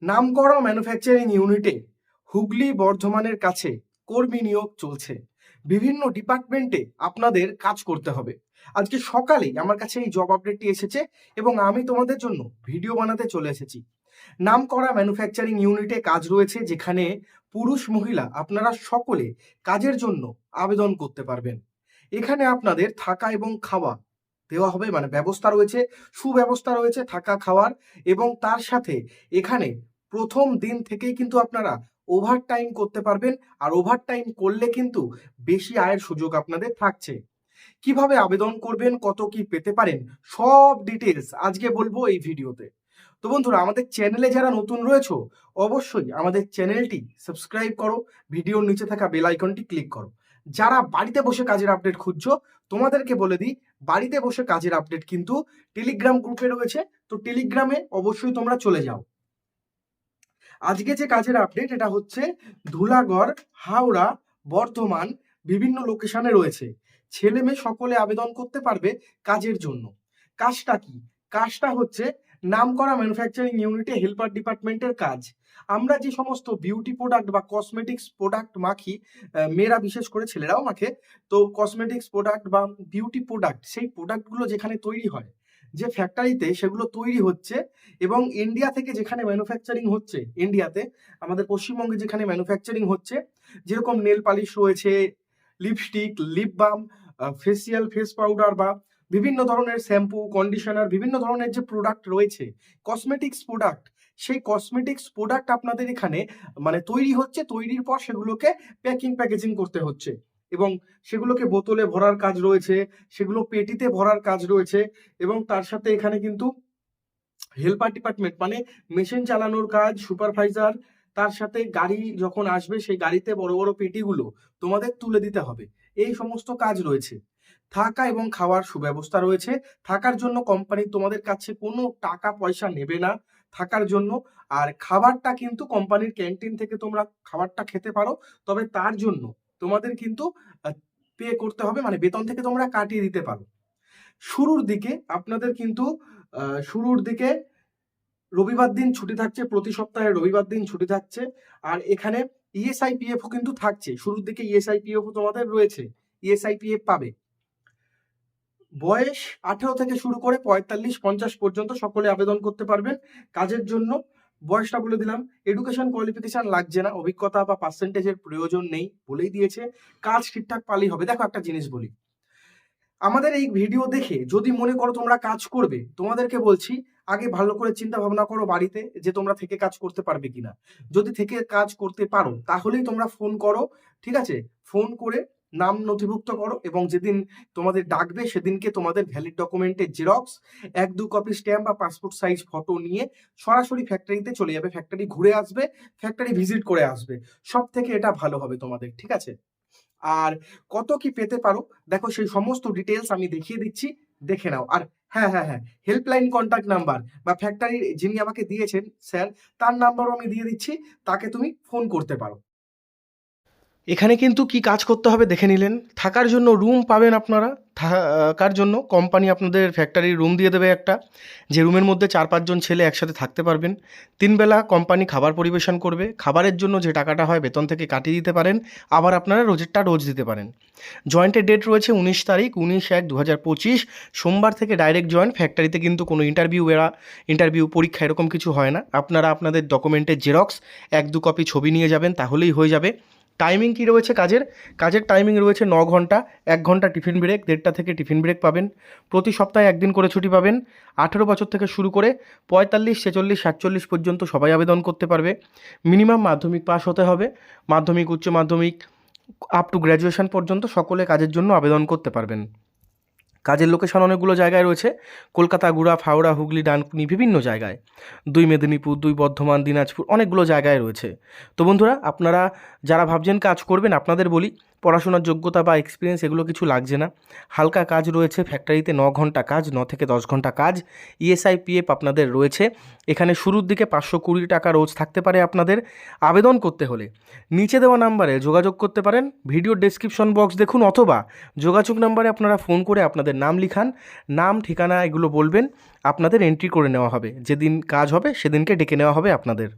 নামকরা ম্যানুফ্যাকচারিং ইউনিটে হুগলি বর্ধমানের কাছে কর্মী নিয়োগ চলছে। বিভিন্ন ডিপার্টমেন্টে আপনাদের কাজ করতে হবে। আজকে সকালেই আমার কাছে এই জব আপডেটটি এসেছে এবং আমি তোমাদের জন্য ভিডিও বানাতে চলে এসেছি। নামকরা ম্যানুফ্যাকচারিং ইউনিটে কাজ রয়েছে, যেখানে পুরুষ মহিলা আপনারা সকলে কাজের জন্য আবেদন করতে পারবেন। এখানে আপনাদের থাকা এবং খাওয়া দেওয়া হবে, মানে ব্যবস্থা রয়েছে, সুব্যবস্থা রয়েছে থাকা খাওয়ার। এবং তার সাথে এখানে প্রথম দিন থেকেই কিন্তু আপনারা ওভার টাইম করতে পারবেন, আর ওভার টাইম করলে কিন্তু বেশি আয়ের সুযোগ আপনাদের থাকছে। কিভাবে আবেদন করবেন, কত কি পেতে পারেন, সব ডিটেলস আজকে বলবো এই ভিডিওতে। তো বন্ধুরা, আমাদের চ্যানেলে যারা নতুন রয়েছে অবশ্যই আমাদের চ্যানেলটি সাবস্ক্রাইব করো, ভিডিওর নিচে থাকা বেল আইকনটি ক্লিক করো। যারা বাড়িতে বসে কাজের আপডেট খুঁজছো তোমাদেরকে বলে দিই, বাড়িতে বসে কাজের আপডেট কিন্তু টেলিগ্রাম গ্রুপে রয়েছে, তো টেলিগ্রামে অবশ্যই তোমরা চলে যাও। আজকে যে কাজের আপডেট এটা হচ্ছে ধুলাগড়, হাওড়া, বর্ধমান বিভিন্ন লোকেশনে রয়েছে। ছেলে মেয়ে সকলে আবেদন করতে পারবে কাজের জন্য। কাজটা কি? কাজটা হচ্ছে নামকরা ম্যানুফ্যাকচারিং ইউনিটে হেল্পার ডিপার্টমেন্টের কাজ। আমরা যে সমস্ত বিউটি প্রোডাক্ট বা কসমেটিক্স প্রোডাক্ট মাখি, মেয়েরা বিশেষ করে, ছেলেরাও মাখে, তো কসমেটিক্স প্রোডাক্ট বা বিউটি প্রোডাক্ট, সেই প্রোডাক্টগুলো যেখানে তৈরি হয়, যে ফ্যাক্টরিতে সেগুলো তৈরি হচ্ছে এবং ইন্ডিয়া থেকে যেখানে ম্যানুফ্যাকচারিং হচ্ছে, ইন্ডিয়াতে আমাদের পশ্চিমবঙ্গে যেখানে ম্যানুফ্যাকচারিং হচ্ছে, যেরকম নেল পালিশ রয়েছে, lipstick, lip balm, facial, face powder বা বিভিন্ন ধরনের শ্যাম্পু, কন্ডিশনার, বিভিন্ন ধরনের যে প্রোডাক্ট রয়েছে কসমেটিক্স প্রোডাক্ট, সেই কসমেটিক্স প্রোডাক্ট আপনাদের এখানে মানে তৈরি হচ্ছে। তৈরির পর সেগুলোকে প্যাকেজিং করতে হচ্ছে এবং সেগুলোকে বোতলে ভরার কাজ রয়েছে, সেগুলো পেটিতে ভরার কাজ রয়েছে। এবং তার সাথে এখানে কিন্তু হেল্পার ডিপার্টমেন্ট মানে মেশিন চালানোর কাজ, সুপারভাইজার, তার সাথে গাড়ি যখন আসবে সেই গাড়িতে বড় বড় পেটিগুলো তোমাদের তুলে দিতে হবে, এই সমস্ত কাজ রয়েছে। থাকা এবং খাওয়ার সুব্যবস্থা রয়েছে। থাকার জন্য কোম্পানি তোমাদের কাছে কোনো টাকা পয়সা নেবে না থাকার জন্য। আর খাবারটা কিন্তু কোম্পানির ক্যান্টিন থেকে তোমরা খাবারটা খেতে পারো, তবে তার জন্য তোমাদের কিন্তু পে করতে হবে, মানে বেতন থেকে তোমরা কাটিয়ে দিতে পারো। শুরুর দিকে আপনাদের কিন্তু শুরুর দিকে রবিবার দিন ছুটি থাকছে, প্রতি সপ্তাহে রবিবার দিন ছুটি থাকছে। আর এখানে ইএসআইপিএফও কিন্তু থাকছে, শুরুর দিকে ইএসআইপিএফও তোমাদের রয়েছে, ইএসআইপিএফ পাবে। বয়স 18 থেকে শুরু করে 45-50 পর্যন্ত সকলে আবেদন করতে পারবেন কাজের জন্য। বয়সটা বলে দিলাম। এডুকেশন কোয়ালিফিকেশন লাগছে না, অভিজ্ঞতা বা পার্সেন্টেজের প্রয়োজন নেই, বলেই দিয়েছে। কাজ ঠিকঠাক পালেই হবে। দেখো, একটা জিনিস বলি, আমাদের এই ভিডিও দেখে যদি মনে করো তোমরা কাজ করবে, তোমাদেরকে বলছি আগে ভালো করে চিন্তা ভাবনা করো বাড়িতে যে তোমরা থেকে কাজ করতে পারবে কিনা। যদি থেকে কাজ করতে পারো তাহলেই তোমরা ফোন করো, ঠিক আছে? ফোন করে নাম নথিভুক্ত করো এবং যেদিন তোমাদের ডাকবে সেদিনকে তোমাদের ভ্যালিড ডকুমেন্টের জেরক্স, 1-2 কপি স্ট্যাম্প বা পাসপোর্ট সাইজ ফটো নিয়ে সরাসরি ফ্যাক্টরিতে চলে যাবে। ফ্যাক্টরি ঘুরে আসবে, ফ্যাক্টরি ভিজিট করে আসবে। সব থেকে এটা ভালো হবে তোমাদের, ঠিক আছে? আর কত কি পেতে পারো দেখো, সেই সমস্ত ডিটেলস আমি দেখিয়ে দিচ্ছি, দেখে নাও। আর হ্যাঁ হ্যাঁ হ্যাঁ, হেল্পলাইন কন্ট্যাক্ট নাম্বার বা ফ্যাক্টরির যিনি আমাকে দিয়েছেন স্যার, তার নাম্বারও আমি দিয়ে দিচ্ছি, তাকে তুমি ফোন করতে পারো। এখানে কিন্তু কি কাজ করতে হবে দেখে নিলেন। থাকার জন্য রুম পাবেন আপনারা। থাকার জন্য কোম্পানি আপনাদের ফ্যাক্টরির রুম দিয়ে দেবে একটা, যে রুমের মধ্যে 4-5 জন ছেলে একসাথে থাকতে পারবেন। 3 বেলা কোম্পানি খাবার পরিবেশন করবে। খাবারের জন্য যে টাকাটা হয় বেতন থেকে কাটিয়ে দিতে পারেন, আবার আপনারা রোজেরটা রোজ দিতে পারেন। জয়েন্টের ডেট রয়েছে 19 তারিখ, 19/1/2025, সোমবার থেকে ডাইরেক্ট জয়েন। ফ্যাক্টরিতে কিন্তু কোনো ইন্টারভিউ পরীক্ষা এরকম কিছু হয় না। আপনারা আপনাদের ডকুমেন্টের জেরক্স, 1-2 কপি ছবি নিয়ে যাবেন, তাহলেই হয়ে যাবে। টাইমিং কী রয়েছে কাজের টাইমিং রয়েছে 9 ঘন্টা, 1 ঘন্টা টিফিন ব্রেক, 1:30টা থেকে টিফিন ব্রেক পাবেন। প্রতি সপ্তাহে 1 দিন করে ছুটি পাবেন। 18 বছর থেকে শুরু করে 45, 46, 47 পর্যন্ত সবাই আবেদন করতে পারবে। মিনিমাম মাধ্যমিক পাস হতে হবে। মাধ্যমিক, উচ্চ মাধ্যমিক আপ টু গ্র্যাজুয়েশন পর্যন্ত সকলে কাজের জন্য আবেদন করতে পারবেন। কাজের লোকেশন অনেকগুলো জায়গায় রয়েছে, কলকাতা, গুড়াপ, হাওড়া, হুগলি, ডানকুনি, বিভিন্ন জায়গায়। 2 মেদিনীপুর, 2 বর্ধমান, দিনাজপুর, অনেকগুলো জায়গায় রয়েছে। তো বন্ধুরা, আপনারা যারা ভাবছেন কাজ করবেন, আপনাদের বলি পড়াশোনার যোগ্যতা বা এক্সপিরিয়েন্স এগুলো কিছু লাগছে না। হালকা কাজ রয়েছে ফ্যাক্টরিতে, 9 ঘন্টা কাজ, 9 থেকে 10 ঘন্টা কাজ। ইএসআইপিএফ আপনাদের রয়েছে। এখানে শুরুর দিকে 520 টাকা রোজ থাকতে পারে আপনাদের। আবেদন করতে হলে নিচে দেওয়া নাম্বারে যোগাযোগ করতে পারেন, ভিডিও ডেসক্রিপশন বক্স দেখুন, অথবা যোগাযোগ নাম্বারে আপনারা ফোন করে আপনাদের নাম লিখান, নাম ঠিকানা এগুলো বলবেন, আপনাদের এন্ট্রি করে নেওয়া হবে। যেদিন কাজ হবে সেদিনকে ডেকে নেওয়া হবে আপনাদের।